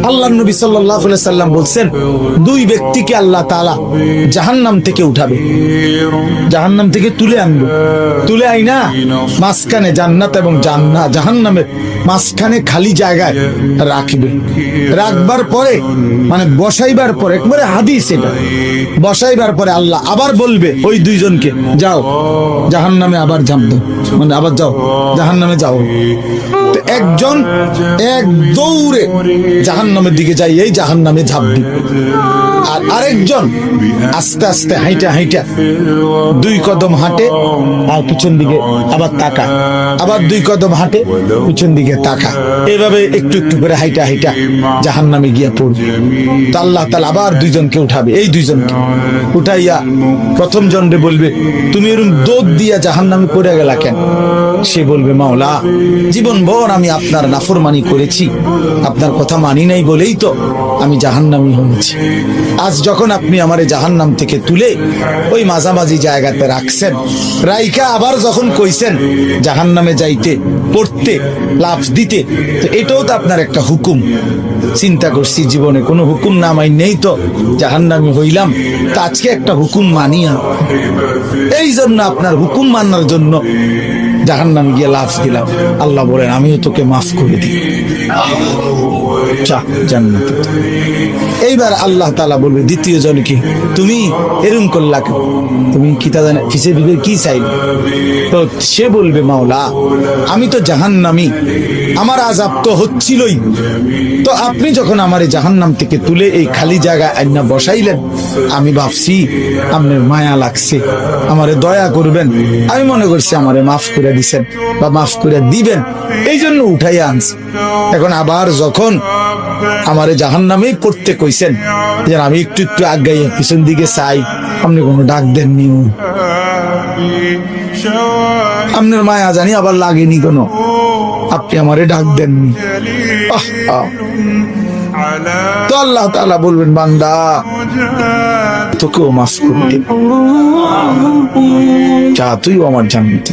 আল্লাহর নবী সাল্লাল্লাহু আলাইহি সাল্লাম বলছেন, দুই ব্যক্তিকে আল্লাহ তাআলা জাহান্নাম থেকে উঠাবে, জাহান্নাম থেকে তুলে আনবে, তুলে আইনা মাঝখানে জান্নাত এবং জাহান্নামের মাঝখানে খালি জায়গায় রাখবে। রাখবার পরে মানে বসাইবার পরে, একবারে হাদিস এটা, বসাইবার পরে আল্লাহ আবার বলবে ওই দুইজনকে, যাও জাহান্নামে আবার ঝাঁপ দাও, মানে আবার যাও জাহান্নামে যাও। তো একজন এক দৌড়ে জাহান্নামের দিকে যাই, এই জাহান্নামে ঝাঁপ দিবে, আর আরেকজন আস্তে আস্তে হাইটা হাইটা দুই কদম হাঁটে আর পিছন দিকে আবার তাকা, আবার দুই কদম হাঁটে পিছন দিকে তাকা, এইভাবে একটু একটু করে হাইটা হাইটা জাহান্নামে গিয়া পড়বে। তো আল্লাহ তাআলা আবার দুইজনকে উঠাবে, এই দুইজনকে উঠাইয়া প্রথম জনরে বলবে, তুমি এরকম দৌড় দিয়া জাহান্নামে পড়ে গেলা কেন? সে বলবে, মাওলা জীবন ভর আমি আপনার নাফরমানি করেছি, আপনার কথা মানি নাই বলেই তো আমি জাহান্নামী হয়েছি। আজ যখন আপনি আমারে জাহান্নাম থেকে তুলে ওই মাঝামাঝি জায়গাতে রাখছেন, রাইকা আবার যখন কইছেন জাহান্নামে যাইতে, পড়তে, লাফ দিতে, তো এটাও তো আপনার একটা হুকুম। চিন্তা করছি জীবনে কোনো হুকুম না মাই নেই তো জাহান্নামী হইলাম, তা আজকে একটা হুকুম মানিয়া, এই জন্য আপনার হুকুম মানার জন্য জাহান্নামে গিয়ে লাফ দিলাম। আল্লাহ বলেন, আমিও তোকে মাফ করে দিই, চা জান্নাতে। এইবার আল্লাহ তাআলা বলবে দ্বিতীয় জনকে, তুমি এরকম করলা কেন? তুমি কি তা জানে কিসের ভিতরে কি চাইলে? তো সে বলবে, মাওলা আমি তো জাহান্নামী, আমার আযাব তো হচ্ছিলই, তো আপনি যখন আমারে জাহান্নাম থেকে তুলে এই খালি জায়গায় আইনা বসাইলেন, আমি ভাবছি আপনার মায়া লাগছে, আমারে দয়া করবেন, আমি মনে করছি আমারে মাফ করে দিছেন বা মাফ করে দিবেন, এই জন্য উঠাইয়া আনছি। এখন আবার যখন আমারে জাহান্নামেই পড়তে কইছেন, যেন আমি একটু একটু আগাইয়া পিছন দিকে চাই, আপনি কোনো ডাক দেননি, আপনার মায়া জানি আবার লাগেনি কোনো, আপনি আমারে ডাক দেননি। তো আল্লাহ তাআলা বলবেন, বান্দা তোকেও মাফ করে দিন, যা তুইও আমার জান্নাতে।